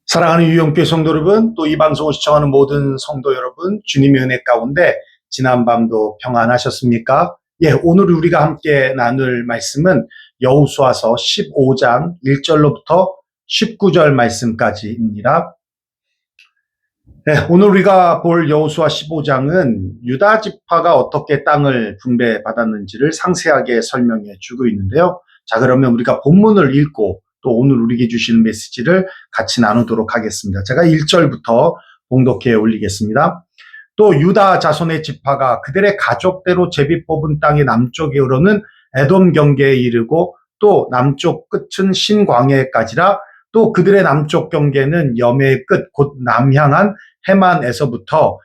사랑하는 유영교회 성도 여러분, 또 이 방송을 시청하는 모든 성도 여러분, 주님의 은혜 가운데 지난 밤도 평안하셨습니까? 예, 오늘 우리가 함께 나눌 말씀은 여호수아서 15장 1절로부터 19절 말씀까지입니다. 네, 오늘 우리가 볼 여호수아 15장은 유다 지파가 어떻게 땅을 분배받았는지를 상세하게 설명해 주고 있는데요. 자, 그러면 우리가 본문을 읽고 또 오늘 우리에게 주시는 메시지를 같이 나누도록 하겠습니다. 제가 1절부터 봉독해 올리겠습니다. 또 유다 자손의 지파가 그들의 가족대로 제비 뽑은 땅의 남쪽에 흐르는 에돔 경계에 이르고 또 남쪽 끝은 신광야까지라. 또 그들의 남쪽 경계는 여매의 끝 곧 남향한 해만에서부터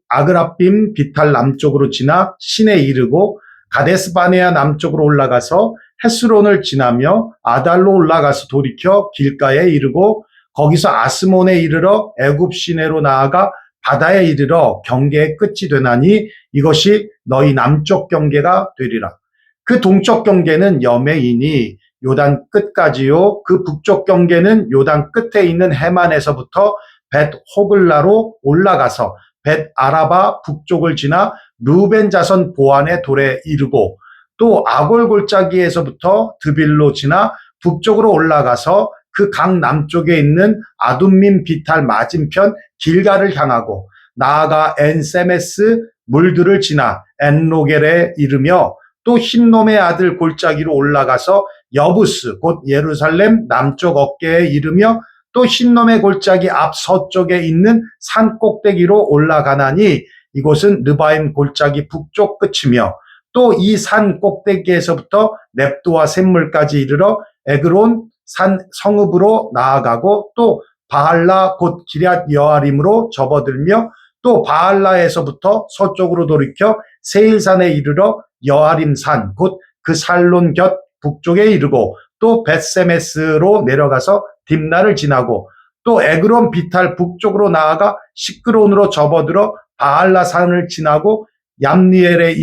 아그라빔 비탈 남쪽으로 지나 신에 이르고 가데스 바네아 남쪽으로 올라가서 헤스론을 지나며 아달로 올라가서 돌이켜 길가에 이르고 거기서 아스몬에 이르러 애굽 시내로 나아가 바다에 이르러 경계의 끝이 되나니 이것이 너희 남쪽 경계가 되리라. 그 동쪽 경계는 여매이니 요단 끝까지요. 그 북쪽 경계는 요단 끝에 있는 해만에서부터 벳 호글라로 올라가서 벳 아라바 북쪽을 지나 루벤 자손 보안의 돌에 이르고 또 아골 골짜기에서부터 드빌로 지나 북쪽으로 올라가서 그 강 남쪽에 있는 아둠민 비탈 맞은편 길가를 향하고 나아가 엔세메스 물들을 지나 엔로겔에 이르며 또 흰놈의 아들 골짜기로 올라가서 여부스 곧 예루살렘 남쪽 어깨에 이르며 또 흰놈의 골짜기 앞 서쪽에 있는 산 꼭대기로 올라가나니 이곳은 르바임 골짜기 북쪽 끝이며 또 이 산 꼭대기에서부터 넵도와 샘물까지 이르러 에그론 산 성읍으로 나아가고 또 바할라 곧 기럇 여아림으로 접어들며 또 바할라에서부터 서쪽으로 돌이켜 세일산에 이르러 여아림산 곧 그 살론 곁 북쪽에 이르고 또 벳세메스로 내려가서 딥나를 지나고 또 에그론 비탈 북쪽으로 나아가 시크론으로 접어들어 바할라 산을 지나고 얌니엘에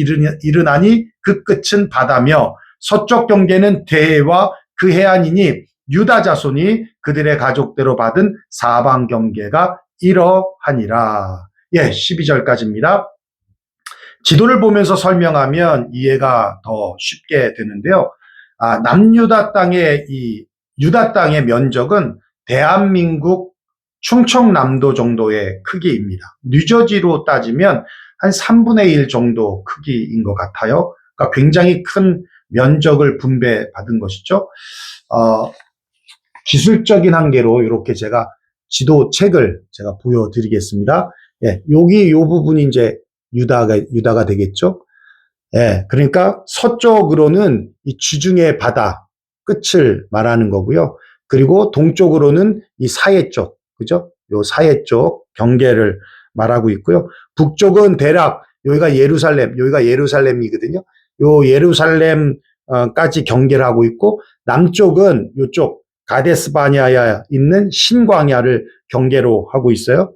이르나니 그 끝은 바다며 서쪽 경계는 대해와 그 해안이니 유다 자손이 그들의 가족대로 받은 사방 경계가 이러하니라. 예, 12절까지입니다. 지도를 보면서 설명하면 이해가 더 쉽게 되는데요. 남유다 땅의 유다 땅의 면적은 대한민국 충청남도 정도의 크기입니다. 뉴저지로 따지면 한 3분의 1 정도 크기인 것 같아요. 그러니까 굉장히 큰 면적을 분배받은 것이죠. 기술적인 한계로 이렇게 제가 지도책을 제가 보여드리겠습니다. 예, 여기 이 부분이 이제 유다가 되겠죠. 예, 그러니까 서쪽으로는 이 지중해 바다 끝을 말하는 거고요. 그리고 동쪽으로는 이 사해 쪽, 그죠? 요 사해 쪽 경계를 말하고 있고요. 북쪽은 대략 여기가 예루살렘이거든요. 요 예루살렘까지 경계를 하고 있고 남쪽은 요쪽 가데스 바네아에 있는 신광야를 경계로 하고 있어요.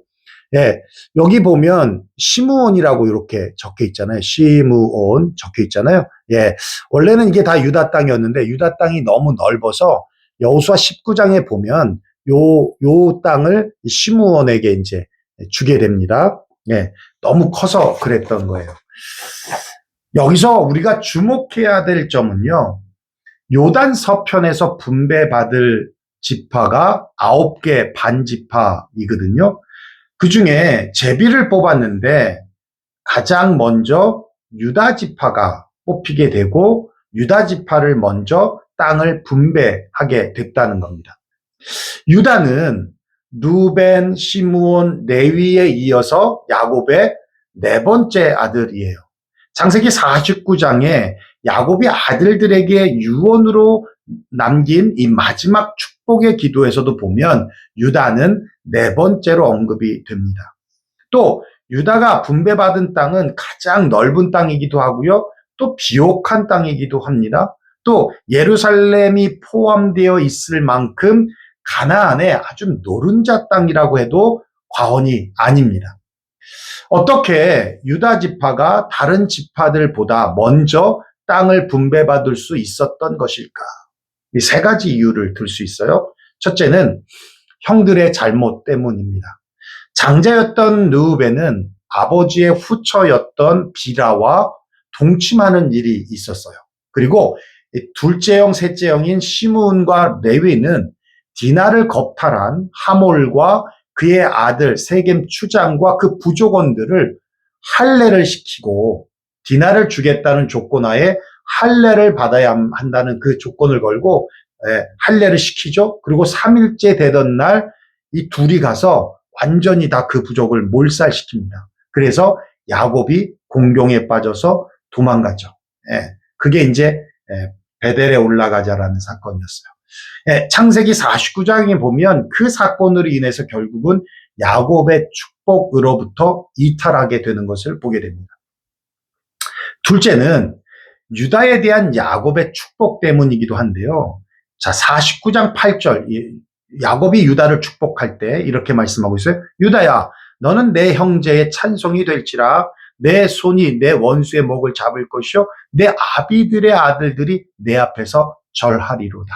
예, 여기 보면 시므온이라고 이렇게 적혀 있잖아요. 시므온 적혀 있잖아요. 예, 원래는 이게 다 유다 땅이었는데 유다 땅이 너무 넓어서 여호수아 19장에 보면 요 땅을 시므온에게 이제 주게 됩니다. 예, 너무 커서 그랬던 거예요. 여기서 우리가 주목해야 될 점은요. 요단 서편에서 분배받을 지파가 9개 반지파이거든요. 그 중에 제비를 뽑았는데 가장 먼저 유다 지파가 뽑히게 되고 유다 지파를 먼저 땅을 분배하게 됐다는 겁니다. 유다는 루벤, 시므온, 레위에 이어서 야곱의 네 번째 아들이에요. 창세기 49장에 야곱이 아들들에게 유언으로 남긴 이 마지막 축복의 기도에서도 보면 유다는 네 번째로 언급이 됩니다. 또 유다가 분배받은 땅은 가장 넓은 땅이기도 하고요. 또 비옥한 땅이기도 합니다. 또 예루살렘이 포함되어 있을 만큼 가나안의 아주 노른자 땅이라고 해도 과언이 아닙니다. 어떻게 유다 지파가 다른 지파들보다 먼저 땅을 분배받을 수 있었던 것일까? 이 세 가지 이유를 들 수 있어요. 첫째는 형들의 잘못 때문입니다. 장자였던 르우벤은 아버지의 후처였던 비라와 동침하는 일이 있었어요. 그리고 둘째 형, 셋째 형인 시므온과 레위는 디나를 겁탈한 하몰과 그의 아들 세겜 추장과 그 부족원들을 할례를 시키고 디나를 주겠다는 조건하에 할례를 받아야 한다는 그 조건을 걸고 할례를 시키죠. 그리고 3일째 되던 날 이 둘이 가서 완전히 다 그 부족을 몰살시킵니다. 그래서 야곱이 공경에 빠져서 도망가죠. 그게 이제 베델에 올라가자라는 사건이었어요. 창세기 49장에 보면 그 사건으로 인해서 결국은 야곱의 축복으로부터 이탈하게 되는 것을 보게 됩니다. 둘째는 유다에 대한 야곱의 축복 때문이기도 한데요. 자, 49장 8절 야곱이 유다를 축복할 때 이렇게 말씀하고 있어요. 유다야, 너는 내 형제의 찬송이 될지라. 내 손이 내 원수의 목을 잡을 것이요 내 아비들의 아들들이 내 앞에서 절하리로다.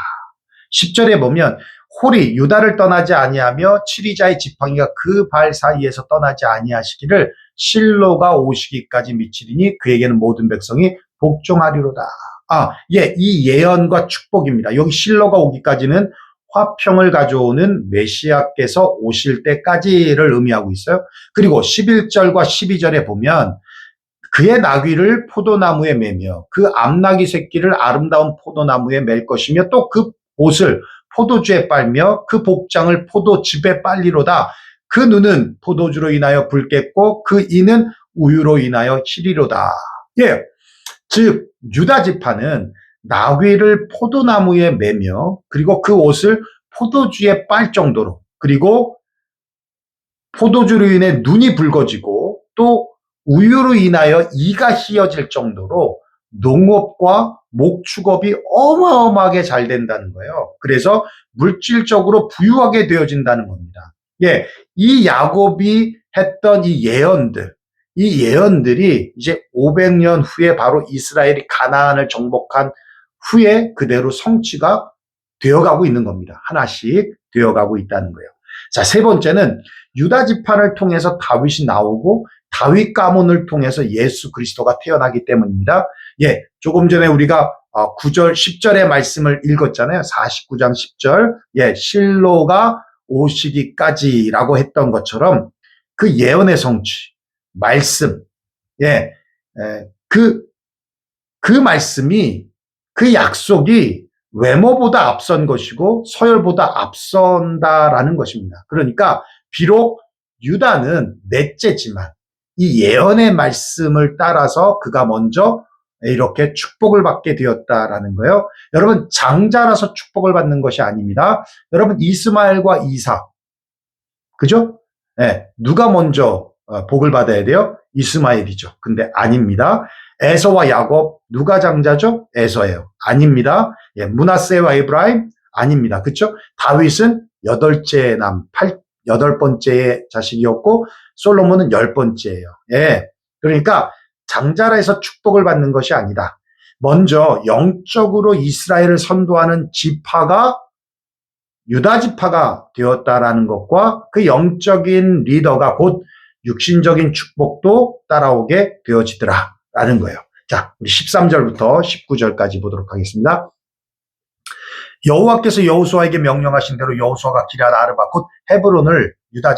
10절에 보면 홀이 유다를 떠나지 아니하며 칠이자의 지팡이가 그 발 사이에서 떠나지 아니하시기를 실로가 오시기까지 미치리니 그에게는 모든 백성이 복종하리로다. 이 예언과 축복입니다. 여기 실로가 오기까지는 화평을 가져오는 메시아께서 오실 때까지를 의미하고 있어요. 그리고 11절과 12절에 보면 그의 나귀를 포도나무에 매며 그 암나귀 새끼를 아름다운 포도나무에 맬 것이며 또 그 옷을 포도주에 빨며 그 복장을 포도즙에 빨리로다. 그 눈은 포도주로 인하여 붉겠고 그 이는 우유로 인하여 희리로다. 즉 유다 지파는 나귀를 포도나무에 매며 그리고 그 옷을 포도주에 빨 정도로 그리고 포도주로 인해 눈이 붉어지고 또 우유로 인하여 이가 휘어질 정도로 농업과 목축업이 어마어마하게 잘 된다는 거예요. 그래서 물질적으로 부유하게 되어진다는 겁니다. 이 야곱이 했던 이 예언들이 이제 500년 후에 바로 이스라엘이 가나안을 정복한 후에 그대로 성취가 되어가고 있는 겁니다. 하나씩 되어가고 있다는 거예요. 자, 세 번째는 유다 지파를 통해서 다윗이 나오고 다윗 가문을 통해서 예수 그리스도가 태어나기 때문입니다. 조금 전에 우리가 9절, 10절의 말씀을 읽었잖아요. 49장 10절. 실로가 오시기까지라고 했던 것처럼 그 예언의 성취, 말씀, 그 말씀이 그 약속이 외모보다 앞선 것이고 서열보다 앞선다라는 것입니다. 그러니까 비록 유다는 넷째지만 이 예언의 말씀을 따라서 그가 먼저 이렇게 축복을 받게 되었다라는 거예요. 여러분 장자라서 축복을 받는 것이 아닙니다. 여러분 이스마엘과 이삭, 그죠? 누가 먼저 복을 받아야 돼요? 이스마엘이죠. 근데 아닙니다. 에서와 야곱 누가 장자죠? 에서예요. 아닙니다. 므낫세와 에브라임 아닙니다. 그렇죠? 다윗은 여덟 번째의 자식이었고 솔로몬은 10번째예요. 그러니까 장자라 해서 축복을 받는 것이 아니다. 먼저 영적으로 이스라엘을 선도하는 지파가 유다 지파가 되었다라는 것과 그 영적인 리더가 곧 육신적인 축복도 따라오게 되어지더라라는 거예요. 자, 우리 13절부터 19절까지 보도록 하겠습니다. 여호와께서 여호수아에게 명령하신 대로 여호수아가 기럇 아르바 곧 헤브론을 유다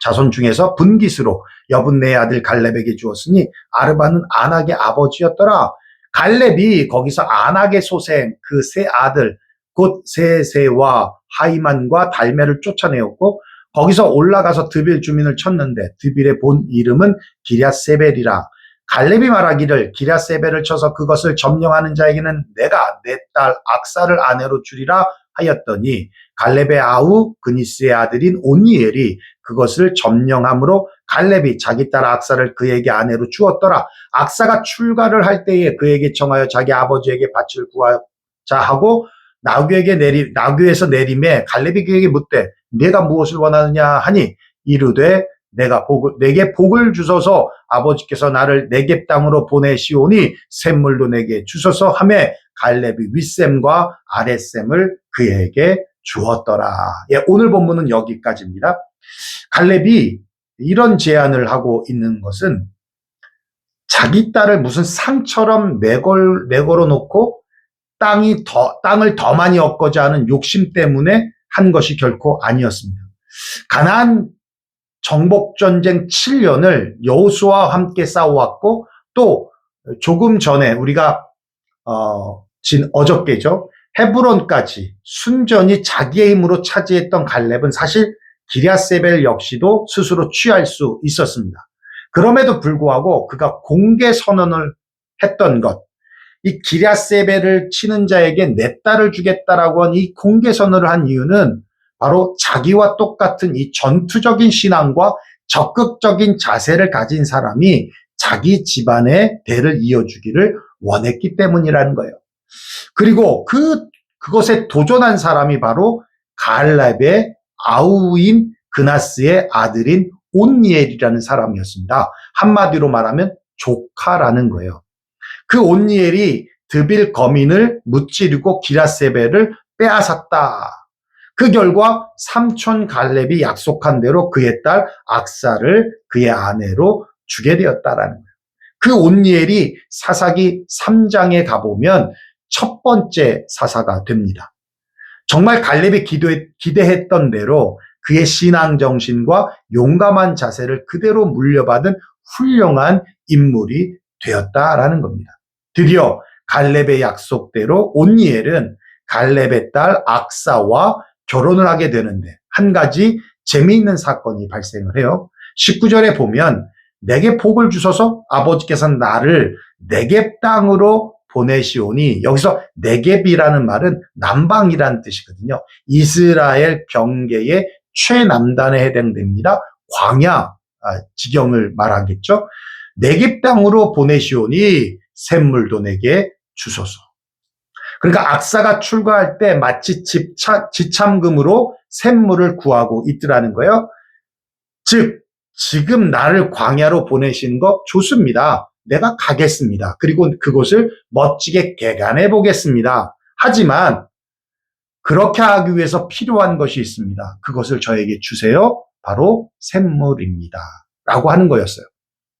자손 중에서 분깃으로 여분네의 아들 갈렙에게 주었으니 아르바는 아낙의 아버지였더라. 갈렙이 거기서 아낙의 소생 그 세 아들 곧 세세와 하이만과 달메를 쫓아내었고 거기서 올라가서 드빌 주민을 쳤는데 드빌의 본 이름은 기럇세벨이라. 갈렙이 말하기를 기럇세벨을 쳐서 그것을 점령하는 자에게는 내가 내 딸 악사를 아내로 주리라 하였더니 갈렙의 아우 그니스의 아들인 온니엘이 그것을 점령함으로 갈렙이 자기 딸 악사를 그에게 아내로 주었더라. 악사가 출가를 할 때에 그에게 청하여 자기 아버지에게 밭을 구하자 하고 나귀에서 내림에 갈렙이 그에게 묻되 내가 무엇을 원하느냐 하니 이르되 내게 복을 주소서 아버지께서 나를 네겝 땅으로 보내시오니 샘물도 내게 주소서 하매 갈렙이 윗샘과 아랫샘을 그에게 주었더라. 예, 오늘 본문은 여기까지입니다. 갈렙이 이런 제안을 하고 있는 것은 자기 딸을 무슨 상처럼 내걸어 놓고 땅을 더 많이 얻고자 하는 욕심 때문에 한 것이 결코 아니었습니다. 가나안 정복전쟁 7년을 여호수아와 함께 싸워왔고, 또 조금 전에 우리가 어저께죠, 헤브론까지 순전히 자기의 힘으로 차지했던 갈렙은 사실 기럇세벨 역시도 스스로 취할 수 있었습니다. 그럼에도 불구하고 그가 공개 선언을 했던 것, 이 기럇세벨을 치는 자에게 내 딸을 주겠다라고 한 이 공개 선언을 한 이유는 바로 자기와 똑같은 이 전투적인 신앙과 적극적인 자세를 가진 사람이 자기 집안의 대를 이어주기를 원했기 때문이라는 거예요. 그리고 그것에 도전한 사람이 바로 갈렙의 아우인 그나스의 아들인 온니엘이라는 사람이었습니다. 한마디로 말하면 조카라는 거예요. 그 온니엘이 드빌 거민을 무찌르고 기럇세벨을 빼앗았다. 그 결과 삼촌 갈렙이 약속한 대로 그의 딸 악사를 그의 아내로 주게 되었다라는 거예요. 그 온니엘이 사사기 3장에 가보면 첫 번째 사사가 됩니다. 정말 갈렙이 기대했던 대로 그의 신앙 정신과 용감한 자세를 그대로 물려받은 훌륭한 인물이 되었다라는 겁니다. 드디어 갈렙의 약속대로 온니엘은 갈렙의 딸 악사와 결혼을 하게 되는데, 한 가지 재미있는 사건이 발생을 해요. 19절에 보면 내게 복을 주셔서 아버지께서는 나를 네겝 땅으로 보내시오니, 여기서 네겝이라는 말은 남방이라는 뜻이거든요. 이스라엘 경계의 최남단에 해당됩니다. 광야 지경을 말하겠죠. 네겝 땅으로 보내시오니 샘물도 내게 주소서. 그러니까 악사가 출가할 때 마치 지참금으로 샘물을 구하고 있더라는 거예요. 즉 지금 나를 광야로 보내신 거 좋습니다. 내가 가겠습니다. 그리고 그곳을 멋지게 개간해 보겠습니다. 하지만 그렇게 하기 위해서 필요한 것이 있습니다. 그것을 저에게 주세요. 바로 샘물입니다. 라고 하는 거였어요.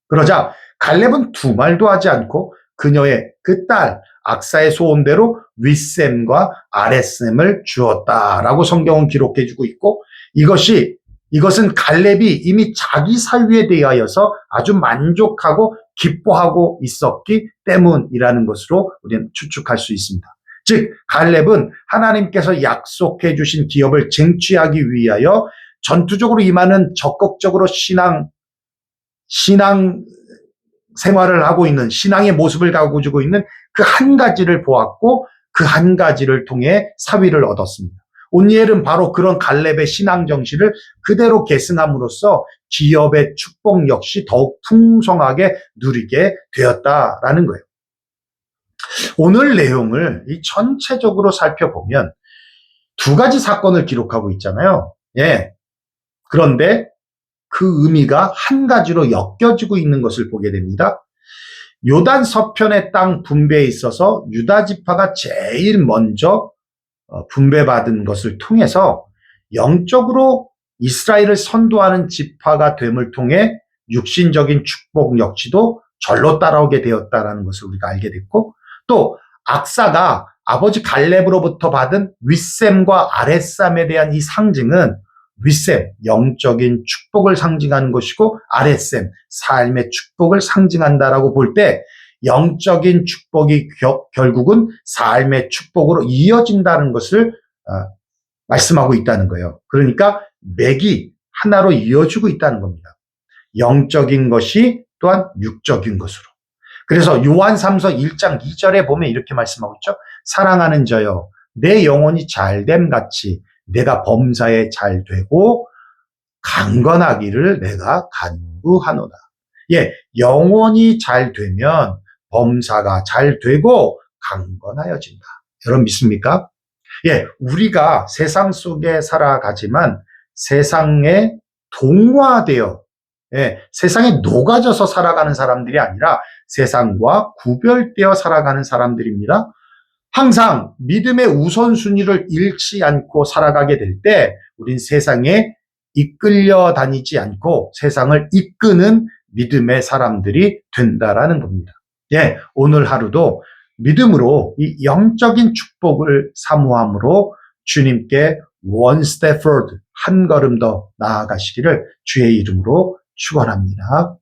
그러자 갈렙은 두 말도 하지 않고 그녀의 그 딸 악사의 소원대로 윗샘과 아랫샘을 주었다라고 성경은 기록해 주고 있고, 이것은 갈렙이 이미 자기 사유에 대하여서 아주 만족하고 기뻐하고 있었기 때문이라는 것으로 우리는 추측할 수 있습니다. 즉 갈렙은 하나님께서 약속해 주신 기업을 쟁취하기 위하여 전투적으로 임하는 적극적으로 신앙 생활을 하고 있는, 신앙의 모습을 가지고 있는 그 한 가지를 보았고, 그 한 가지를 통해 사위를 얻었습니다. 온니엘은 바로 그런 갈렙의 신앙 정신을 그대로 계승함으로써 기업의 축복 역시 더욱 풍성하게 누리게 되었다라는 거예요. 오늘 내용을 전체적으로 살펴보면 두 가지 사건을 기록하고 있잖아요. 예. 그런데 그 의미가 한 가지로 엮여지고 있는 것을 보게 됩니다. 요단 서편의 땅 분배에 있어서 유다 지파가 제일 먼저 분배받은 것을 통해서 영적으로 이스라엘을 선도하는 지파가 됨을 통해 육신적인 축복 역시도 절로 따라오게 되었다는 것을 우리가 알게 됐고, 또 악사가 아버지 갈렙으로부터 받은 윗셈과 아랫셈에 대한 이 상징은 윗셈, 영적인 축복을 상징하는 것이고, 아랫셈, 삶의 축복을 상징한다라고 볼 때 영적인 축복이 결국은 삶의 축복으로 이어진다는 것을 말씀하고 있다는 거예요. 그러니까 맥이 하나로 이어지고 있다는 겁니다. 영적인 것이 또한 육적인 것으로. 그래서 요한 3서 1장 2절에 보면 이렇게 말씀하고 있죠. 사랑하는 저여, 내 영혼이 잘됨 같이 내가 범사에 잘 되고 강건하기를 내가 간구하노라. 예, 영혼이 잘 되면 범사가 잘 되고 강건하여진다. 여러분 믿습니까? 예, 우리가 세상 속에 살아가지만 세상에 동화되어, 세상에 녹아져서 살아가는 사람들이 아니라 세상과 구별되어 살아가는 사람들입니다. 항상 믿음의 우선순위를 잃지 않고 살아가게 될 때 우린 세상에 이끌려 다니지 않고 세상을 이끄는 믿음의 사람들이 된다라는 겁니다. 예, 오늘 하루도 믿음으로 이 영적인 축복을 사모함으로 주님께 one step further, 한 걸음 더 나아가시기를 주의 이름으로 축원합니다.